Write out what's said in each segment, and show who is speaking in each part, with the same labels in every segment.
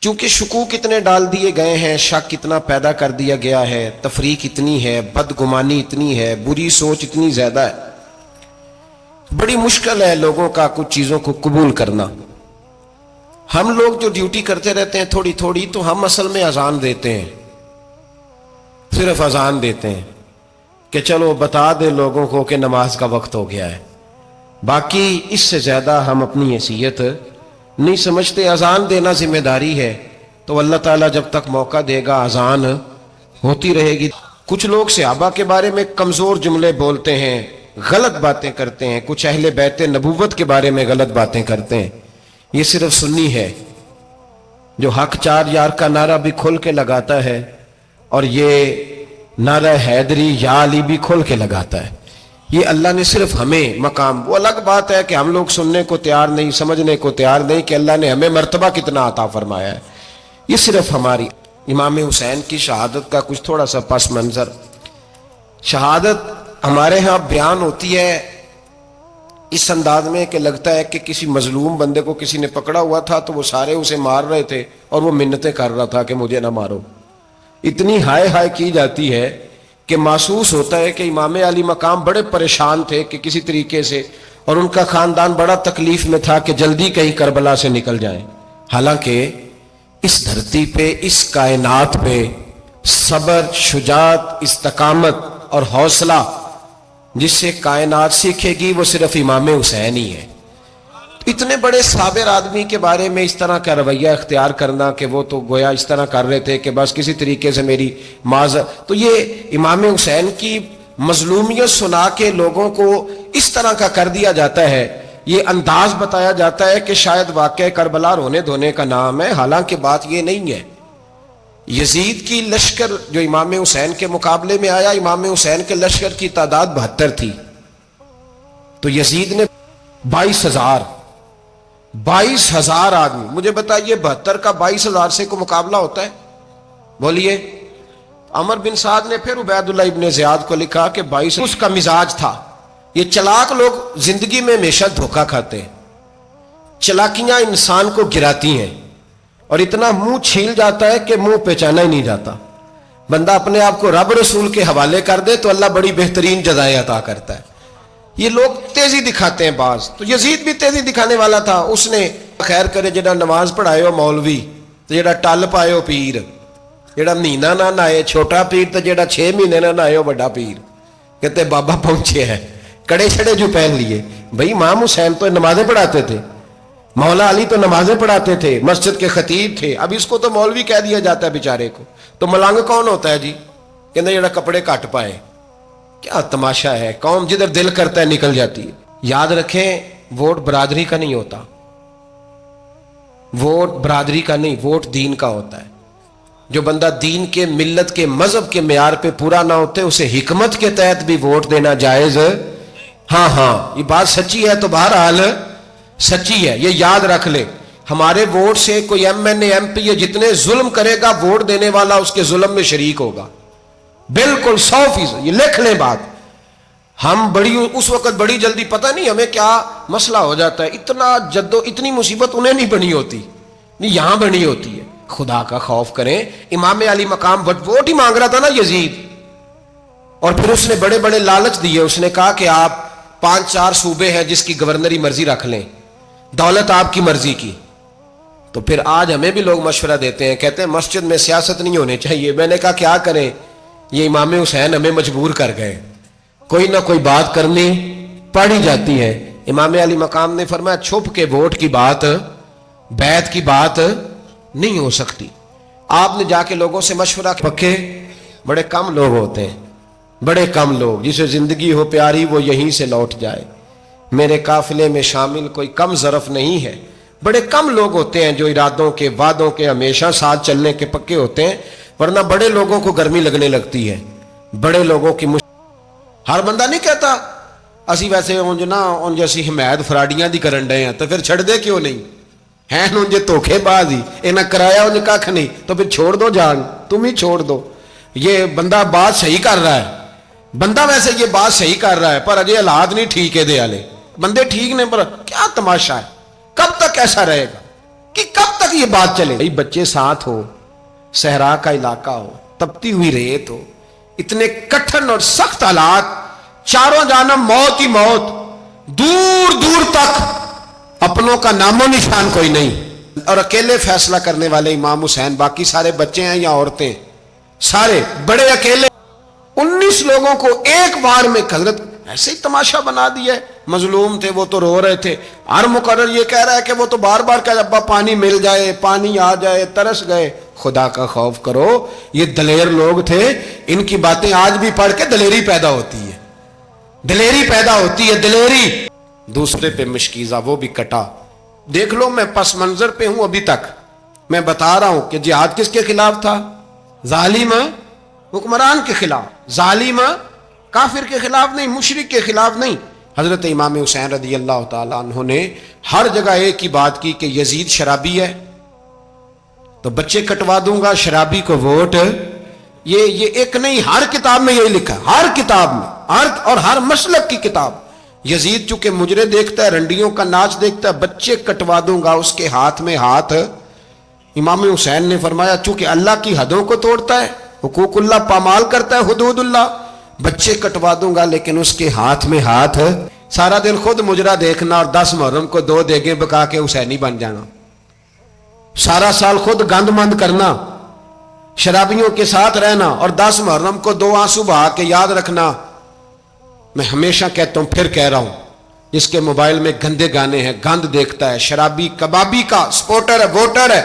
Speaker 1: چونکہ شکوک اتنے ڈال دیے گئے ہیں، شک اتنا پیدا کر دیا گیا ہے، تفریق اتنی ہے، بدگمانی اتنی ہے، بری سوچ اتنی زیادہ ہے، بڑی مشکل ہے لوگوں کا کچھ چیزوں کو قبول کرنا۔ ہم لوگ جو ڈیوٹی کرتے رہتے ہیں تھوڑی تھوڑی، تو ہم اصل میں اذان دیتے ہیں، صرف اذان دیتے ہیں کہ چلو بتا دے لوگوں کو کہ نماز کا وقت ہو گیا ہے، باقی اس سے زیادہ ہم اپنی حیثیت نہیں سمجھتے۔ اذان دینا ذمہ داری ہے، تو اللہ تعالیٰ جب تک موقع دے گا اذان ہوتی رہے گی۔ کچھ لوگ صحابہ کے بارے میں کمزور جملے بولتے ہیں، غلط باتیں کرتے ہیں، کچھ اہل بیت نبوت کے بارے میں غلط باتیں کرتے ہیں۔ یہ صرف سنی ہے جو حق چار یار کا نعرہ بھی کھل کے لگاتا ہے، اور یہ نعرہ حیدری یا علی بھی کھل کے لگاتا ہے۔ یہ اللہ نے صرف ہمیں مقام، وہ الگ بات ہے کہ ہم لوگ سننے کو تیار نہیں، سمجھنے کو تیار نہیں کہ اللہ نے ہمیں مرتبہ کتنا عطا فرمایا ہے۔ یہ صرف ہماری امام حسین کی شہادت کا کچھ تھوڑا سا پس منظر۔ شہادت ہمارے ہاں بیان ہوتی ہے اس انداز میں کہ لگتا ہے کہ کسی مظلوم بندے کو کسی نے پکڑا ہوا تھا تو وہ سارے اسے مار رہے تھے اور وہ منتیں کر رہا تھا کہ مجھے نہ مارو۔ اتنی ہائے ہائے کی جاتی ہے کہ محسوس ہوتا ہے کہ امام علی مقام بڑے پریشان تھے کہ کسی طریقے سے، اور ان کا خاندان بڑا تکلیف میں تھا کہ جلدی کہیں کربلا سے نکل جائیں۔ حالانکہ اس دھرتی پہ، اس کائنات پہ صبر، شجاعت، استقامت اور حوصلہ جس سے کائنات سیکھے گی وہ صرف امام حسین ہی ہے۔ اتنے بڑے صابر آدمی کے بارے میں اس طرح کا رویہ اختیار کرنا کہ وہ تو گویا اس طرح کر رہے تھے کہ بس کسی طریقے سے میری معذرت، تو یہ امام حسین کی مظلومیت سنا کے لوگوں کو اس طرح کا کر دیا جاتا ہے، یہ انداز بتایا جاتا ہے کہ شاید واقعہ کربلا رونے دھونے کا نام ہے، حالانکہ بات یہ نہیں ہے۔ یزید کی لشکر جو امام حسین کے مقابلے میں آیا، امام حسین کے لشکر کی تعداد 72 تھی، تو یزید نے 22,000 آدمی، مجھے بتائیے 72 کا 22,000 سے کوئی مقابلہ ہوتا ہے؟ بولیے۔ عمر بن سعد نے پھر عبید اللہ ابن زیاد کو لکھا کہ 22 اس کا مزاج تھا۔ یہ چلاک لوگ زندگی میں ہمیشہ دھوکہ کھاتے ہیں، چلاکیاں انسان کو گراتی ہیں اور اتنا منہ چھیل جاتا ہے کہ منہ پہچانا ہی نہیں جاتا۔ بندہ اپنے آپ کو رب رسول کے حوالے کر دے تو اللہ بڑی بہترین جزائیں عطا کرتا ہے۔ یہ لوگ تیزی دکھاتے ہیں بعض، تو یزید بھی تیزی دکھانے والا تھا۔ اس نے خیر کرے جڑا نماز پڑھائے ہو مولوی، تو جڑا ٹل پائے ہو پیر، جڑا مہینہ نہ نہائے چھوٹا پیر، تو جڑا 6 مہینے نہ نہائے ہو بڑا پیر، کہتے بابا پہنچے ہیں، کڑے چھڑے جو پہن لیے۔ بھئی امام حسین تو نمازیں پڑھاتے تھے، مولا علی تو نمازیں پڑھاتے تھے، مسجد کے خطیب تھے، اب اس کو تو مولوی کہہ دیا جاتا ہے بیچارے کو۔ تو ملنگ کون ہوتا ہے جی؟ کہتے جڑا کپڑے کٹ پائے۔ کیا تماشا ہے، قوم جدھر دل کرتا ہے نکل جاتی ہے۔ یاد رکھیں ووٹ برادری کا نہیں ہوتا، ووٹ برادری کا نہیں، ووٹ دین کا ہوتا ہے۔ جو بندہ دین کے، ملت کے، مذہب کے معیار پہ پورا نہ ہوتے اسے حکمت کے تحت بھی ووٹ دینا جائز۔ ہاں یہ بات سچی ہے تو بہرحال سچی ہے، یہ یاد رکھ لے۔ ہمارے ووٹ سے کوئی ایم این اے، ایم پی یہ جتنے ظلم کرے گا، ووٹ دینے والا اس کے ظلم میں شریک ہوگا، بالکل 100%۔ یہ لکھ لیں بات۔ ہم اس وقت بڑی جلدی، پتہ نہیں ہمیں کیا مسئلہ ہو جاتا ہے، اتنی مصیبت انہیں نہیں بنی ہوتی، نہیں یہاں بنی ہوتی ہے۔ خدا کا خوف کریں۔ امام علی مقام ووٹ ہی مانگ رہا تھا نا یزید، اور پھر اس نے بڑے بڑے لالچ دیے۔ اس نے کہا کہ آپ 5-4 صوبے ہیں جس کی گورنری مرضی رکھ لیں، دولت آپ کی مرضی کی۔ تو پھر آج ہمیں بھی لوگ مشورہ دیتے ہیں، کہتے ہیں مسجد میں سیاست نہیں ہونی چاہیے۔ میں نے کہا کیا کریں، یہ امام حسین ہمیں مجبور کر گئے، کوئی نہ کوئی بات کرنی پڑی جاتی ہے۔ امام علی مقام نے فرمایا چھپ کے ووٹ کی بات، بیعت کی بات نہیں ہو سکتی۔ آپ نے جا کے لوگوں سے مشورہ، پکے بڑے کم لوگ ہوتے ہیں، بڑے کم لوگ، جسے زندگی ہو پیاری وہ یہیں سے لوٹ جائے۔ میرے قافلے میں شامل کوئی کم ظرف نہیں ہے، بڑے کم لوگ ہوتے ہیں جو ارادوں کے، وعدوں کے، ہمیشہ ساتھ چلنے کے پکے ہوتے ہیں، ورنہ بڑے لوگوں کو گرمی لگنے لگتی ہے، بڑے لوگوں کی ہر بندہ نہیں کہتا اسی ویسے انج نہ انج اسی حمایت فراڈیاں دی کرن ڈے ہیں، تو پھر چھڑ دے کیوں نہیں ہیں؟ انج دھوکے باز ہی انہیں کرایا انج کھ نہیں، تو پھر چھوڑ دو جان، تم ہی چھوڑ دو۔ یہ بندہ بات صحیح کر رہا ہے، بندہ ویسے یہ بات صحیح کر رہا ہے، پر اجے حالات نہیں ٹھیک ہے دے والے، بندے ٹھیک نہیں، پر کیا تماشا ہے، کب تک ایسا رہے گا؟ کہ کب تک یہ بات چلے؟ بھائی بچے ساتھ ہو، صحرا کا علاقہ ہو، تپتی ہوئی ریت ہو، اتنے کٹھن اور سخت حالات، چاروں جانب موت ہی موت، دور دور تک اپنوں کا نام و نشان کوئی نہیں، اور اکیلے فیصلہ کرنے والے امام حسین، باقی سارے بچے ہیں یا عورتیں، سارے بڑے اکیلے، 19 لوگوں کو ایک بار میں حضرت ایسے ہی تماشا بنا دیا ہے۔ مظلوم تھے وہ تو رو رہے تھے، ہر مقرر یہ کہہ رہا ہے کہ وہ تو بار بار کہ ابا پانی مل جائے، پانی آ جائے، ترس گئے۔ خدا کا خوف کرو، یہ دلیر لوگ تھے، ان کی باتیں آج بھی پڑھ کے دلیری پیدا ہوتی ہے، دلیری پیدا ہوتی ہے، دلیری۔ دوسرے پہ مشکیزہ، وہ بھی کٹا۔ دیکھ لو میں پس منظر پہ ہوں ابھی تک، میں بتا رہا ہوں کہ جہاد کس کے خلاف تھا؟ ظالم حکمران کے خلاف، ظالم کافر کے خلاف نہیں، مشرک کے خلاف نہیں۔ حضرت امام حسین رضی اللہ تعالیٰ عنہ نے ہر جگہ ایک ہی بات کی کہ یزید شرابی ہے تو بچے کٹوا دوں گا، شرابی کو ووٹ۔ یہ ایک نہیں، ہر کتاب میں یہی لکھا ہے، ہر کتاب میں، اور ہر مسلک کی کتاب۔ یزید چونکہ مجرے دیکھتا ہے، رنڈیوں کا ناچ دیکھتا ہے، بچے کٹوا دوں گا، اس کے ہاتھ میں ہاتھ۔ امام حسین نے فرمایا چونکہ اللہ کی حدوں کو توڑتا ہے، حقوق اللہ پامال کرتا ہے، حدود اللہ، بچے کٹوا دوں گا لیکن اس کے ہاتھ میں ہاتھ۔ سارا دن خود مجرا دیکھنا اور 10 محرم کو 2 دیگیں پکا کے حسینی بن جانا، سارا سال خود گند مند کرنا، شرابیوں کے ساتھ رہنا، اور 10 محرم کو 2 آنسو بہا کے یاد رکھنا۔ میں ہمیشہ کہتا ہوں، پھر کہہ رہا ہوں، جس کے موبائل میں گندے گانے ہیں، گند دیکھتا ہے، شرابی کبابی کا سپورٹر ہے، ووٹر ہے،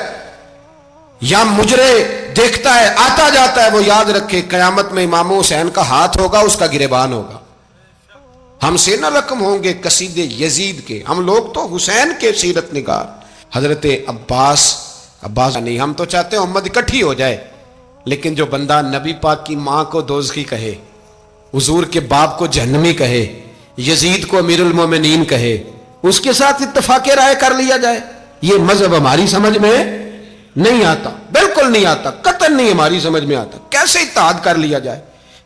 Speaker 1: یا مجرے دیکھتا ہے، آتا جاتا ہے، وہ یاد رکھے قیامت میں امام حسین کا ہاتھ ہوگا، اس کا گریبان ہوگا۔ ہم سے نہ رقم ہوں گے قصیدے یزید کے، ہم لوگ تو حسین کے سیرت نگار۔ حضرت عباس نہیں، ہم تو چاہتے ہیں امت اکٹھی ہو جائے، لیکن جو بندہ نبی پاک کی ماں کو دوزخی کہے، حضور کے باپ کو جہنمی کہے، یزید کو امیر المومنین کہے، اس کے ساتھ اتفاق رائے کر لیا جائے، یہ مذہب ہماری سمجھ میں نہیں آتا، بالکل نہیں آتا، قطعاً نہیں ہماری سمجھ میں آتا۔ کیسے اتحاد کر لیا جائے؟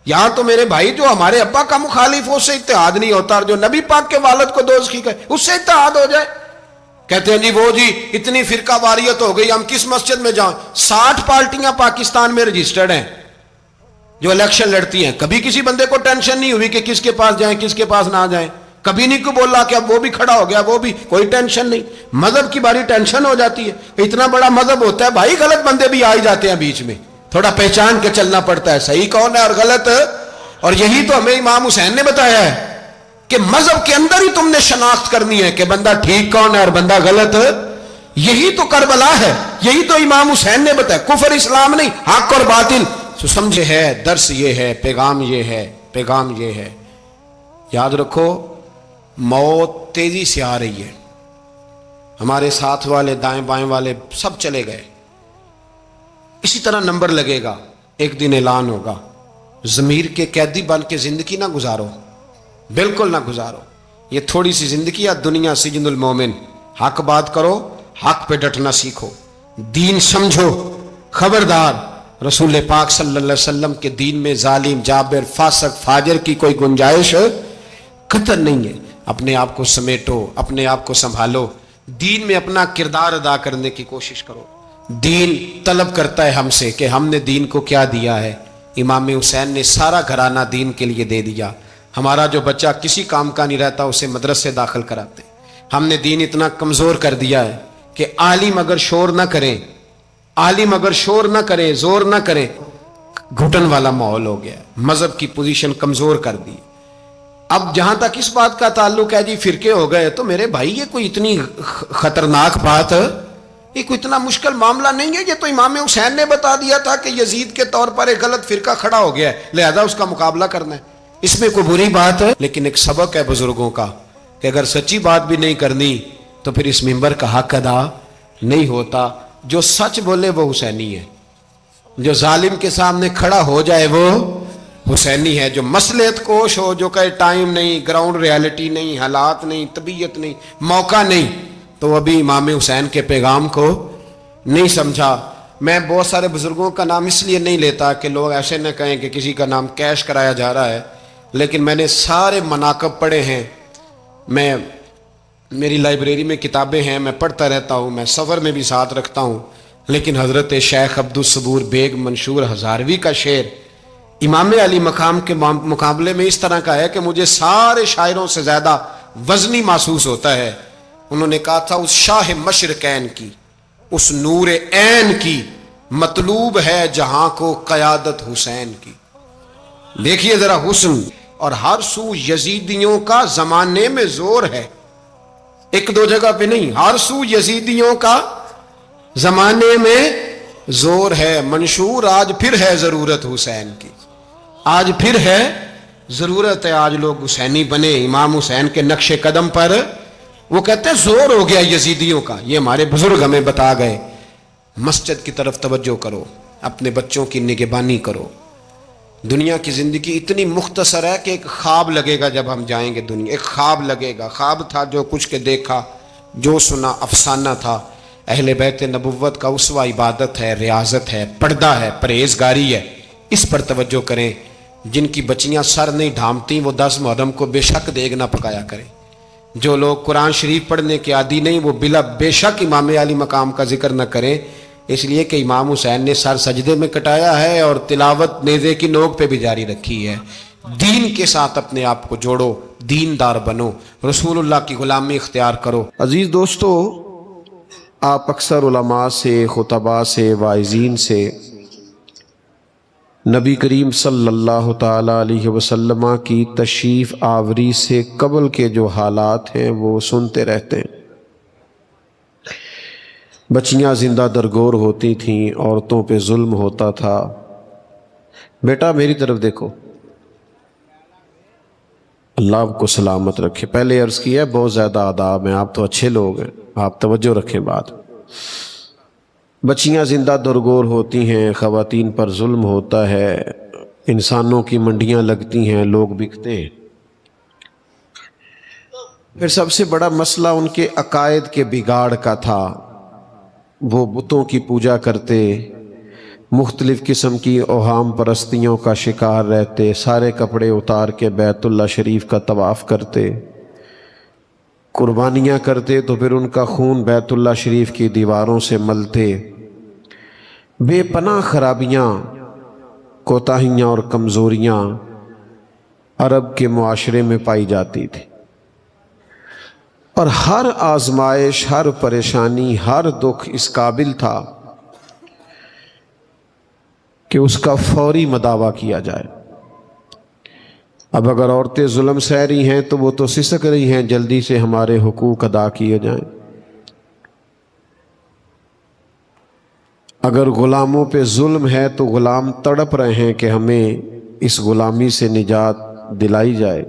Speaker 1: یہاں تو میرے بھائی جو ہمارے ابا کا مخالف ہو، اس سے اتحاد نہیں ہوتا، اور جو نبی پاک کے والد کو دوزخی کہے، اس سے اتحاد ہو جائے۔ کہتے ہیں جی وہ جی اتنی فرقہ واریت ہو گئی، ہم کس مسجد میں جائیں؟ 60 پارٹیاں پاکستان میں رجسٹرڈ ہیں جو الیکشن لڑتی ہیں، کبھی کسی بندے کو ٹینشن نہیں ہوئی کہ کس کے پاس جائیں کس کے پاس نہ جائیں، کبھی نہیں کو بولا کہ اب وہ بھی کھڑا ہو گیا، وہ بھی، کوئی ٹینشن نہیں۔ مذہب کی باری ٹینشن ہو جاتی ہے، اتنا بڑا مذہب ہوتا ہے بھائی، غلط بندے بھی آ ہی جاتے ہیں بیچ میں، تھوڑا پہچان کے چلنا پڑتا ہے صحیح کون ہے اور غلط۔ اور یہی تو ہمیں امام حسین نے بتایا ہے کہ مذہب کے اندر ہی تم نے شناخت کرنی ہے کہ بندہ ٹھیک کون ہے اور بندہ غلط۔ یہی تو کربلا ہے، یہی تو امام حسین نے بتایا، کفر اسلام نہیں، حق اور باطل۔ تو سمجھے ہے، درس یہ ہے، پیغام یہ ہے، پیغام یہ ہے۔ یاد رکھو موت تیزی سے آ رہی ہے، ہمارے ساتھ والے دائیں بائیں والے سب چلے گئے، اسی طرح نمبر لگے گا، ایک دن اعلان ہوگا۔ ضمیر کے قیدی بن کے زندگی نہ گزارو، بالکل نہ گزارو۔ یہ تھوڑی سی زندگی ہے دنیا، سجن المومن۔ حق بات کرو، حق پہ ڈٹنا سیکھو، دین سمجھو، خبردار رسول پاک صلی اللہ علیہ وسلم کے دین میں ظالم، جابر، فاسق، فاجر کی کوئی گنجائش قطعاً نہیں ہے۔ اپنے آپ کو سمیٹو، اپنے آپ کو سنبھالو، دین میں اپنا کردار ادا کرنے کی کوشش کرو۔ دین طلب کرتا ہے ہم سے کہ ہم نے دین کو کیا دیا ہے۔ امام حسین نے سارا گھرانہ دین کے لیے دے دیا۔ ہمارا جو بچہ کسی کام کا نہیں رہتا اسے مدرسے داخل کراتے۔ ہم نے دین اتنا کمزور کر دیا ہے کہ عالم اگر شور نہ کریں، عالم اگر شور نہ کرے، زور نہ کرے، گھٹن والا ماحول ہو گیا، مذہب کی پوزیشن کمزور کر دی۔ اب جہاں تک اس بات کا تعلق ہے جی فرقے ہو گئے، تو میرے بھائی یہ کوئی اتنی خطرناک بات، یہ کوئی اتنا مشکل معاملہ نہیں ہے۔ یہ تو امام حسین نے بتا دیا تھا کہ یزید کے طور پر ایک غلط فرقہ کھڑا ہو گیا ہے، لہذا اس کا مقابلہ کرنا ہے، اس میں کوئی بری بات ہے؟ لیکن ایک سبق ہے بزرگوں کا کہ اگر سچی بات بھی نہیں کرنی تو پھر اس منبر کا حق ادا نہیں ہوتا۔ جو سچ بولے وہ حسینی ہے، جو ظالم کے سامنے کھڑا ہو جائے وہ حسینی ہے، جو مصلحت کوش ہو، جو کہے ٹائم نہیں، گراؤنڈ ریالٹی نہیں، حالات نہیں، طبیعت نہیں، موقع نہیں، تو ابھی امام حسین کے پیغام کو نہیں سمجھا۔ میں بہت سارے بزرگوں کا نام اس لیے نہیں لیتا کہ لوگ ایسے نہ کہیں کہ کسی کا نام کیش کرایا جا رہا ہے، لیکن میں نے سارے مناقب پڑھے ہیں۔ میں میری لائبریری میں کتابیں ہیں، میں پڑھتا رہتا ہوں، میں سفر میں بھی ساتھ رکھتا ہوں، لیکن حضرت شیخ عبدالصبور بیگ منشور ہزاروی کا شعر امام علی مقام کے مقابلے میں اس طرح کا ہے کہ مجھے سارے شاعروں سے زیادہ وزنی محسوس ہوتا ہے۔ انہوں نے کہا تھا اس شاہ مشرقین کی، اس نور عین کی مطلوب ہے جہاں کو قیادت حسین کی۔ دیکھیے ذرا حسن، اور ہر سو یزیدیوں کا زمانے میں زور ہے، ایک دو جگہ پہ نہیں، ہر سو یزیدیوں کا زمانے میں زور ہے۔ منشور آج پھر ہے ضرورت حسین کی، آج پھر ہے ضرورت ہے، آج لوگ حسینی بنے، امام حسین کے نقش قدم پر۔ وہ کہتے ہیں زور ہو گیا یزیدیوں کا، یہ ہمارے بزرگ ہمیں بتا گئے۔ مسجد کی طرف توجہ کرو، اپنے بچوں کی نگہبانی کرو۔ دنیا کی زندگی اتنی مختصر ہے کہ ایک خواب لگے گا جب ہم جائیں گے دنیا، ایک خواب لگے گا، خواب تھا جو کچھ کے دیکھا، جو سنا افسانہ تھا۔ اہل بیت نبوت کا اسوہ عبادت ہے، ریاضت ہے، پردہ ہے، پرہیزگاری ہے، اس پر توجہ کریں۔ جن کی بچیاں سر نہیں ڈھانپتی وہ 10 محرم کو بے شک دیگ نہ پکایا کریں۔ جو لوگ قرآن شریف پڑھنے کے عادی نہیں وہ بے شک امام علی مقام کا ذکر نہ کریں، اس لیے کہ امام حسین نے سر سجدے میں کٹایا ہے اور تلاوت نیزے کی نوک پہ بھی جاری رکھی ہے۔ دین کے ساتھ اپنے آپ کو جوڑو، دیندار بنو، رسول اللہ کی غلامی اختیار کرو۔ عزیز دوستو، آپ اکثر علماء سے، خطباء سے، واعظین سے نبی کریم صلی اللہ تعالی علیہ وسلم کی تشریف آوری سے قبل کے جو حالات ہیں وہ سنتے رہتے ہیں۔ بچیاں زندہ درگور ہوتی تھیں، عورتوں پہ ظلم ہوتا تھا۔ بیٹا میری طرف دیکھو، اللہ آپ کو سلامت رکھے۔ پہلے عرض کیا ہے بہت زیادہ آداب ہیں، آپ تو اچھے لوگ ہیں، آپ توجہ رکھیں بات۔ بچیاں زندہ درگور ہوتی ہیں، خواتین پر ظلم ہوتا ہے، انسانوں کی منڈیاں لگتی ہیں، لوگ بکتے ہیں۔ پھر سب سے بڑا مسئلہ ان کے عقائد کے بگاڑ کا تھا۔ وہ بتوں کی پوجا کرتے، مختلف قسم کی اوہام پرستیوں کا شکار رہتے، سارے کپڑے اتار کے بیت اللہ شریف کا طواف کرتے، قربانیاں کرتے تو پھر ان کا خون بیت اللہ شریف کی دیواروں سے ملتے۔ بے پناہ خرابیاں، کوتاہیاں اور کمزوریاں عرب کے معاشرے میں پائی جاتی تھی، اور ہر آزمائش، ہر پریشانی، ہر دکھ اس قابل تھا کہ اس کا فوری مداوع کیا جائے۔ اب اگر عورتیں ظلم سہ رہی ہیں تو وہ تو سسک رہی ہیں، جلدی سے ہمارے حقوق ادا کیے جائیں۔ اگر غلاموں پہ ظلم ہے تو غلام تڑپ رہے ہیں کہ ہمیں اس غلامی سے نجات دلائی جائے۔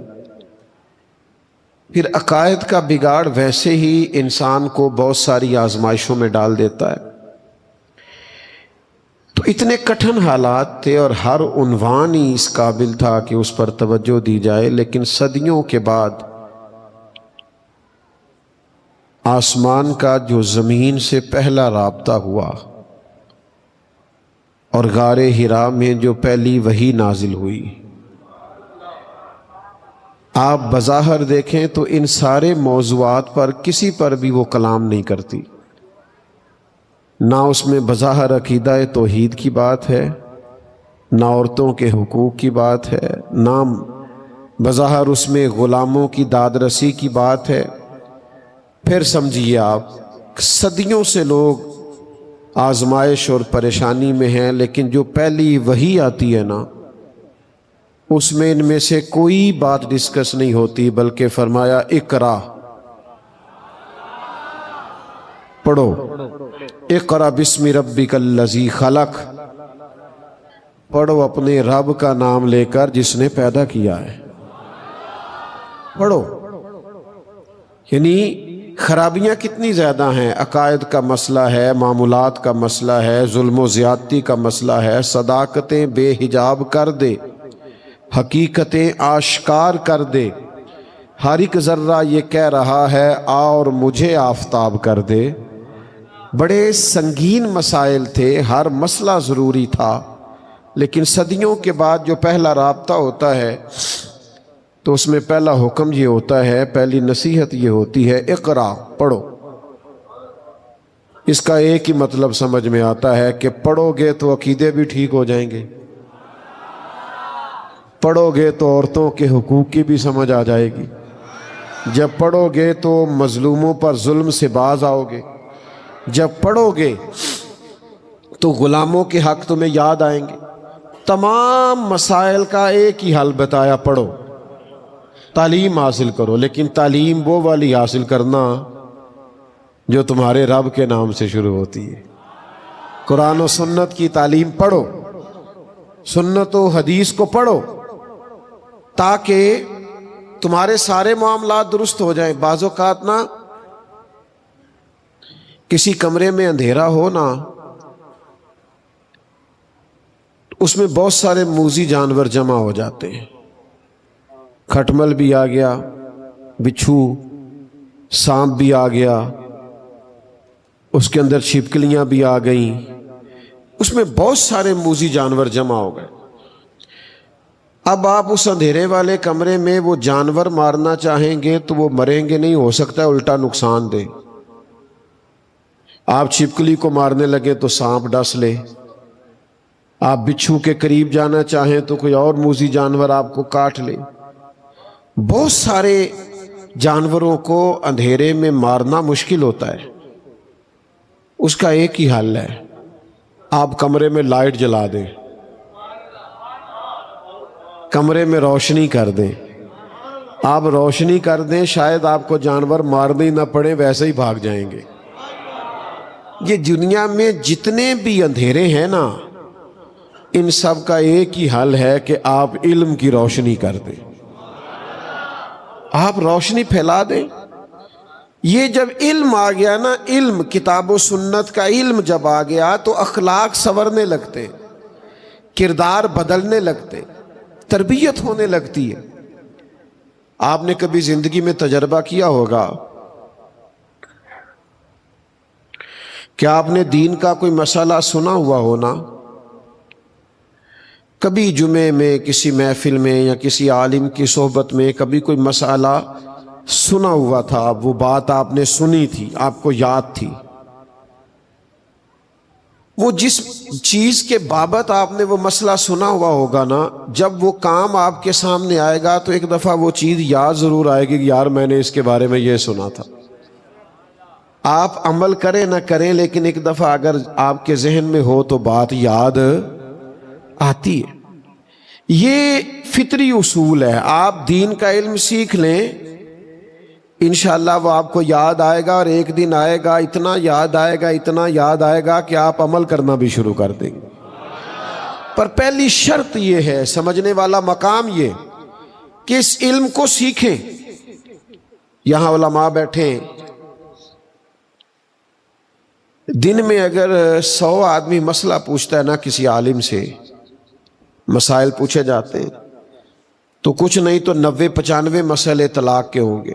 Speaker 1: پھر عقائد کا بگاڑ ویسے ہی انسان کو بہت ساری آزمائشوں میں ڈال دیتا ہے۔ تو اتنے کٹھن حالات تھے اور ہر عنوان ہی اس قابل تھا کہ اس پر توجہ دی جائے، لیکن صدیوں کے بعد آسمان کا جو زمین سے پہلا رابطہ ہوا اور غار حرا میں جو پہلی وحی نازل ہوئی، آپ بظاہر دیکھیں تو ان سارے موضوعات پر کسی پر بھی وہ کلام نہیں کرتی۔ نہ اس میں بظاہر عقیدہ توحید کی بات ہے، نہ عورتوں کے حقوق کی بات ہے، نہ بظاہر اس میں غلاموں کی داد رسی کی بات ہے۔ پھر سمجھیے آپ، صدیوں سے لوگ آزمائش اور پریشانی میں ہیں، لیکن جو پہلی وحی آتی ہے نا، اس میں ان میں سے کوئی بات ڈسکس نہیں ہوتی، بلکہ فرمایا اقرا، پڑھو، اقرا بسم ربک الذی خلق، پڑھو اپنے رب کا نام لے کر جس نے پیدا کیا ہے، پڑھو۔ یعنی خرابیاں کتنی زیادہ ہیں، عقائد کا مسئلہ ہے، معمولات کا مسئلہ ہے، ظلم و زیادتی کا مسئلہ ہے، صداقتیں بے حجاب کر دے، حقیقتیں آشکار کر دے، ہر ایک ذرہ یہ کہہ رہا ہے اور مجھے آفتاب کر دے۔ بڑے سنگین مسائل تھے، ہر مسئلہ ضروری تھا، لیکن صدیوں کے بعد جو پہلا رابطہ ہوتا ہے تو اس میں پہلا حکم یہ ہوتا ہے، پہلی نصیحت یہ ہوتی ہے، اقرا، پڑھو۔ اس کا ایک ہی مطلب سمجھ میں آتا ہے کہ پڑھو گے تو عقیدے بھی ٹھیک ہو جائیں گے، پڑھو گے تو عورتوں کے حقوق کی بھی سمجھ آ جائے گی، جب پڑھو گے تو مظلوموں پر ظلم سے باز آؤ گے، جب پڑھو گے تو غلاموں کے حق تمہیں یاد آئیں گے۔ تمام مسائل کا ایک ہی حل بتایا، پڑھو، تعلیم حاصل کرو، لیکن تعلیم وہ والی حاصل کرنا جو تمہارے رب کے نام سے شروع ہوتی ہے۔ قرآن و سنت کی تعلیم پڑھو، سنت و حدیث کو پڑھو، تاکہ تمہارے سارے معاملات درست ہو جائیں۔ بعض اوقات نا کسی کمرے میں اندھیرا ہو نا، اس میں بہت سارے موذی جانور جمع ہو جاتے ہیں، کھٹمل بھی آ گیا، بچھو، سانپ بھی آ گیا، اس کے اندر چھپکلیاں بھی آ گئیں، اس میں بہت سارے موذی جانور جمع ہو گئے۔ اب آپ اس اندھیرے والے کمرے میں وہ جانور مارنا چاہیں گے تو وہ مریں گے نہیں، ہو سکتا ہے الٹا نقصان دے۔ آپ چھپکلی کو مارنے لگے تو سانپ ڈس لے، آپ بچھو کے قریب جانا چاہیں تو کوئی اور موذی جانور آپ کو کاٹ لے۔ بہت سارے جانوروں کو اندھیرے میں مارنا مشکل ہوتا ہے، اس کا ایک ہی حل ہے، آپ کمرے میں لائٹ جلا دیں، کمرے میں روشنی کر دیں۔ آپ روشنی کر دیں، شاید آپ کو جانور مارنے ہی نہ پڑے، ویسے ہی بھاگ جائیں گے۔ یہ دنیا میں جتنے بھی اندھیرے ہیں نا، ان سب کا ایک ہی حل ہے کہ آپ علم کی روشنی کر دیں، آپ روشنی پھیلا دیں۔ یہ جب علم آ گیا نا، علم، کتاب و سنت کا علم جب آ گیا تو اخلاق سنورنے لگتے، کردار بدلنے لگتے، تربیت ہونے لگتی ہے۔ آپ نے کبھی زندگی میں تجربہ کیا ہوگا کہ آپ نے دین کا کوئی مسئلہ سنا ہوا ہونا، کبھی جمعے میں کسی محفل میں یا کسی عالم کی صحبت میں کبھی کوئی مسئلہ سنا ہوا تھا، وہ بات آپ نے سنی تھی، آپ کو یاد تھی، وہ جس چیز کے بابت آپ نے وہ مسئلہ سنا ہوا ہوگا نا، جب وہ کام آپ کے سامنے آئے گا تو ایک دفعہ وہ چیز یاد ضرور آئے گی کہ یار میں نے اس کے بارے میں یہ سنا تھا۔ آپ عمل کریں نہ کریں، لیکن ایک دفعہ اگر آپ کے ذہن میں ہو تو بات یاد آتی ہے۔ یہ فطری اصول ہے، آپ دین کا علم سیکھ لیں، انشاءاللہ وہ آپ کو یاد آئے گا، اور ایک دن آئے گا، اتنا یاد آئے گا، اتنا یاد آئے گا کہ آپ عمل کرنا بھی شروع کر دیں گے۔ پر پہلی شرط یہ ہے، سمجھنے والا مقام یہ کہ اس علم کو سیکھیں۔ یہاں علماء بیٹھے، دن میں اگر 100 آدمی مسئلہ پوچھتا ہے نا کسی عالم سے، مسائل پوچھے جاتے ہیں تو کچھ نہیں تو 90-95 مسئلے طلاق کے ہوں گے۔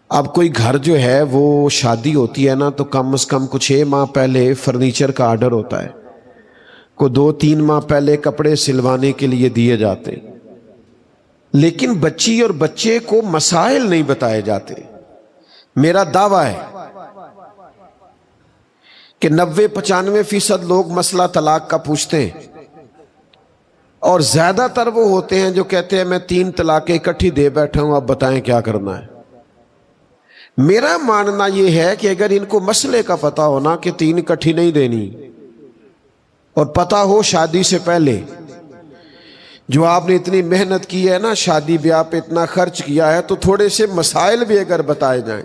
Speaker 1: اب کوئی گھر جو ہے وہ شادی ہوتی ہے نا تو کم از کم کچھ 6 ماہ پہلے فرنیچر کا آرڈر ہوتا ہے، کو 2-3 ماہ پہلے کپڑے سلوانے کے لیے دیے جاتے، لیکن بچی اور بچے کو مسائل نہیں بتائے جاتے۔ میرا دعویٰ ہے کہ 90-95% لوگ مسئلہ طلاق کا پوچھتے ہیں، اور زیادہ تر وہ ہوتے ہیں جو کہتے ہیں میں 3 طلاقیں اکٹھی دے بیٹھا ہوں، اب بتائیں کیا کرنا ہے۔ میرا ماننا یہ ہے کہ اگر ان کو مسئلے کا پتہ ہونا کہ 3 اکٹھی نہیں دینی، اور پتہ ہو شادی سے پہلے جو آپ نے اتنی محنت کی ہے نا، شادی بیاہ پہ اتنا خرچ کیا ہے، تو تھوڑے سے مسائل بھی اگر بتائے جائیں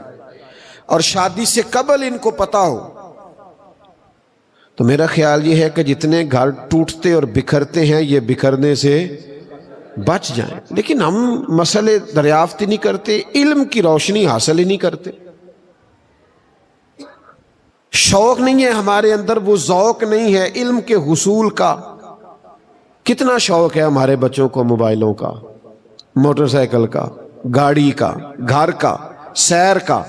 Speaker 1: اور شادی سے قبل ان کو پتہ ہو، تو میرا خیال یہ ہے کہ جتنے گھر ٹوٹتے اور بکھرتے ہیں یہ بکھرنے سے بچ جائیں۔ لیکن ہم مسئلے دریافت ہی نہیں کرتے، علم کی روشنی حاصل ہی نہیں کرتے، شوق نہیں ہے ہمارے اندر، وہ ذوق نہیں ہے علم کے حصول کا۔ کتنا شوق ہے ہمارے بچوں کو موبائلوں کا، موٹر سائیکل کا، گاڑی کا، گھر کا، سیر کا۔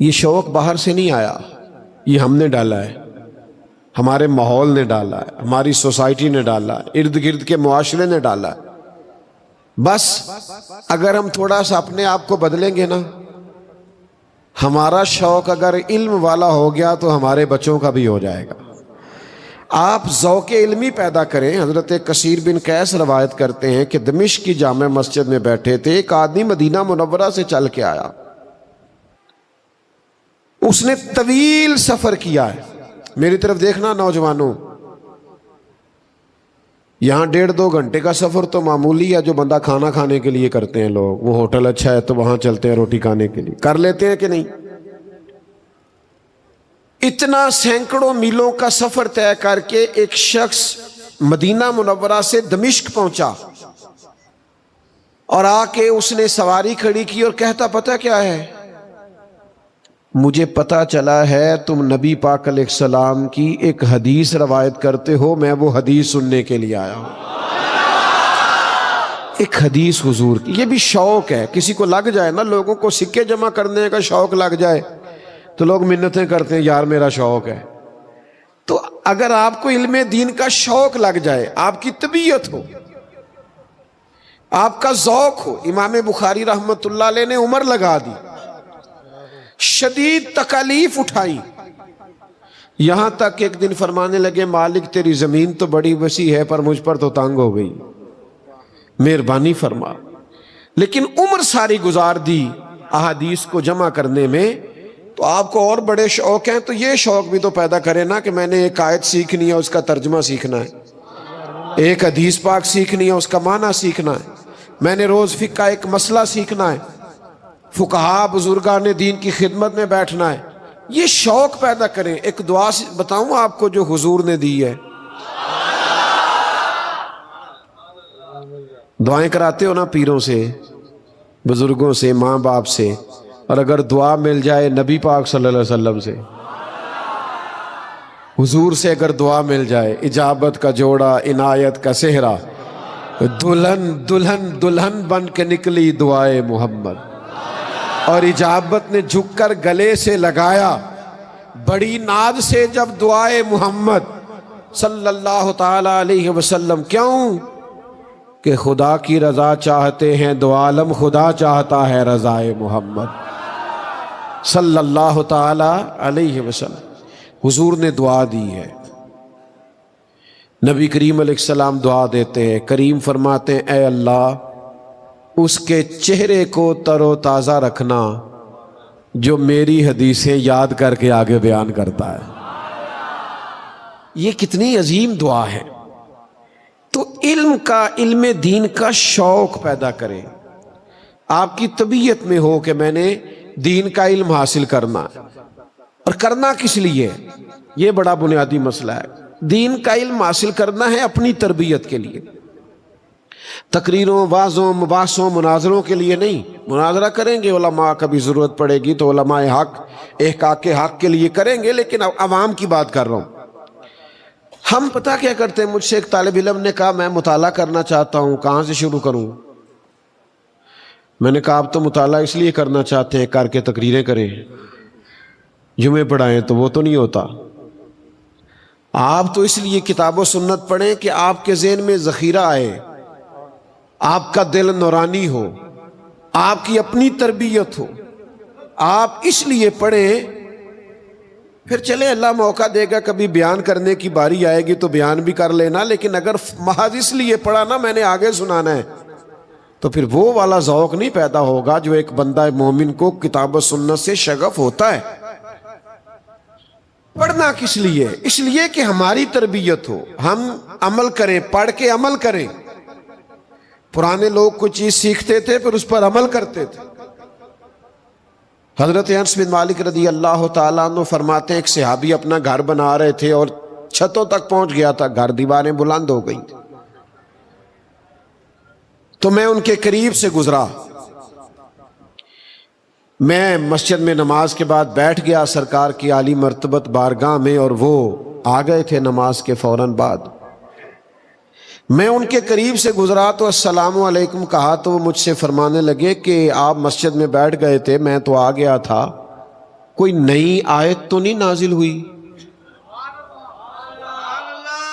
Speaker 1: یہ شوق باہر سے نہیں آیا، یہ ہم نے ڈالا ہے۔ ہمارے ماحول نے ڈالا ہے، ہماری سوسائٹی نے ڈالا ہے، ارد گرد کے معاشرے نے ڈالا ہے۔ بس اگر ہم تھوڑا سا اپنے آپ کو بدلیں گے نا، ہمارا شوق اگر علم والا ہو گیا تو ہمارے بچوں کا بھی ہو جائے گا۔ آپ ذوق علمی پیدا کریں۔ حضرت کثیر بن قیس روایت کرتے ہیں کہ دمشق کی جامع مسجد میں بیٹھے تھے، ایک آدمی مدینہ منورہ سے چل کے آیا، اس نے طویل سفر کیا ہے۔ میری طرف دیکھنا نوجوانوں، یہاں 1.5-2 گھنٹے کا سفر تو معمولی ہے جو بندہ کھانا کھانے کے لیے کرتے ہیں لوگ، وہ ہوٹل اچھا ہے تو وہاں چلتے ہیں روٹی کھانے کے لیے، کر لیتے ہیں کہ نہیں؟ اتنا سینکڑوں میلوں کا سفر طے کر کے ایک شخص مدینہ منورہ سے دمشق پہنچا اور آ کے اس نے سواری کھڑی کی اور کہتا پتہ کیا ہے؟ مجھے پتا چلا ہے تم نبی پاک علیہ السلام کی ایک حدیث روایت کرتے ہو، میں وہ حدیث سننے کے لیے آیا ہوں۔ ایک حدیث حضور کی، یہ بھی شوق ہے، کسی کو لگ جائے نا، لوگوں کو سکے جمع کرنے کا شوق لگ جائے تو لوگ منتیں کرتے ہیں یار میرا شوق ہے۔ تو اگر آپ کو علم دین کا شوق لگ جائے، آپ کی طبیعت ہو، آپ کا ذوق ہو۔ امام بخاری رحمت اللہ علیہ نے عمر لگا دی، شدید تکالیف اٹھائی، یہاں تک ایک دن فرمانے لگے مالک تیری زمین تو بڑی وسیع ہے پر مجھ پر تو تنگ ہو گئی، مہربانی فرما۔ لیکن عمر ساری گزار دی احادیث کو جمع کرنے میں۔ تو آپ کو اور بڑے شوق ہیں تو یہ شوق بھی تو پیدا کرے نا کہ میں نے ایک آیت سیکھنی ہے، اس کا ترجمہ سیکھنا ہے، ایک حدیث پاک سیکھنی ہے، اس کا معنی سیکھنا ہے، میں نے روز فقہ کا ایک مسئلہ سیکھنا ہے، فقہا بزرگان دین کی خدمت میں بیٹھنا ہے۔ یہ شوق پیدا کریں۔ ایک دعا بتاؤں آپ کو جو حضور نے دی ہے، دعائیں کراتے ہو نا پیروں سے، بزرگوں سے، ماں باپ سے، اور اگر دعا مل جائے نبی پاک صلی اللہ علیہ وسلم سے، حضور سے اگر دعا مل جائے، اجابت کا جوڑا عنایت کا صحرا، دلہن دلہن دلہن بن کے نکلی دعائے محمد، اور اجابت نے جھک کر گلے سے لگایا بڑی ناز سے جب دعائے محمد صلی اللہ تعالی علیہ وسلم۔ کیوں کہ خدا کی رضا چاہتے ہیں، دو عالم خدا چاہتا ہے رضائے محمد صلی اللہ تعالی علیہ وسلم۔ حضور نے دعا دی ہے، نبی کریم علیہ السلام دعا دیتے ہیں، کریم فرماتے ہیں اے اللہ اس کے چہرے کو تر و تازہ رکھنا جو میری حدیثیں یاد کر کے آگے بیان کرتا ہے۔ یہ کتنی عظیم دعا ہے۔ تو علم دین کا شوق پیدا کریں۔ آپ کی طبیعت میں ہو کہ میں نے دین کا علم حاصل کرنا ہے، اور کرنا کس لیے؟ یہ بڑا بنیادی مسئلہ ہے۔ دین کا علم حاصل کرنا ہے اپنی تربیت کے لیے، تقریروں، وعظوں، مباحثوں، مناظروں کے لیے نہیں۔ مناظرہ کریں گے، علماء کا بھی ضرورت پڑے گی تو علماء حق احقاق حق کے لیے کریں گے، لیکن عوام کی بات کر رہا ہوں۔ ہم پتہ کیا کرتے ہیں؟ مجھ سے ایک طالب علم نے کہا میں مطالعہ کرنا چاہتا ہوں، کہاں سے شروع کروں؟ میں نے کہا آپ تو مطالعہ اس لیے کرنا چاہتے ہیں کر کے تقریریں کریں، جمعے پڑھائیں، تو وہ تو نہیں ہوتا۔ آپ تو اس لیے کتاب و سنت پڑھیں کہ آپ کے ذہن میں ذخیرہ آئے، آپ کا دل نورانی ہو، آپ کی اپنی تربیت ہو۔ آپ اس لیے پڑھیں، پھر چلے اللہ موقع دے گا کبھی بیان کرنے کی باری آئے گی تو بیان بھی کر لینا، لیکن اگر محض اس لیے پڑھا نا میں نے آگے سنانا ہے تو پھر وہ والا ذوق نہیں پیدا ہوگا جو ایک بندہ مومن کو کتاب و سنت سے شغف ہوتا ہے۔ پڑھنا کس لیے؟ اس لیے کہ ہماری تربیت ہو، ہم عمل کریں، پڑھ کے عمل کریں۔ پرانے لوگ کوئی چیز سیکھتے تھے پھر اس پر عمل کرتے تھے۔ حضرت انس بن مالک رضی اللہ تعالیٰ عنہ فرماتے ہیں ایک صحابی اپنا گھر بنا رہے تھے اور چھتوں تک پہنچ گیا تھا، گھر دیواریں بلند ہو گئی تھی، تو میں ان کے قریب سے گزرا، میں مسجد میں نماز کے بعد بیٹھ گیا سرکار کی عالی مرتبت بارگاہ میں، اور وہ آ گئے تھے نماز کے فوراً بعد۔ میں ان کے قریب سے گزرا تو السلام علیکم کہا تو وہ مجھ سے فرمانے لگے کہ آپ مسجد میں بیٹھ گئے تھے، میں تو آ گیا تھا، کوئی نئی آیت تو نہیں نازل ہوئی؟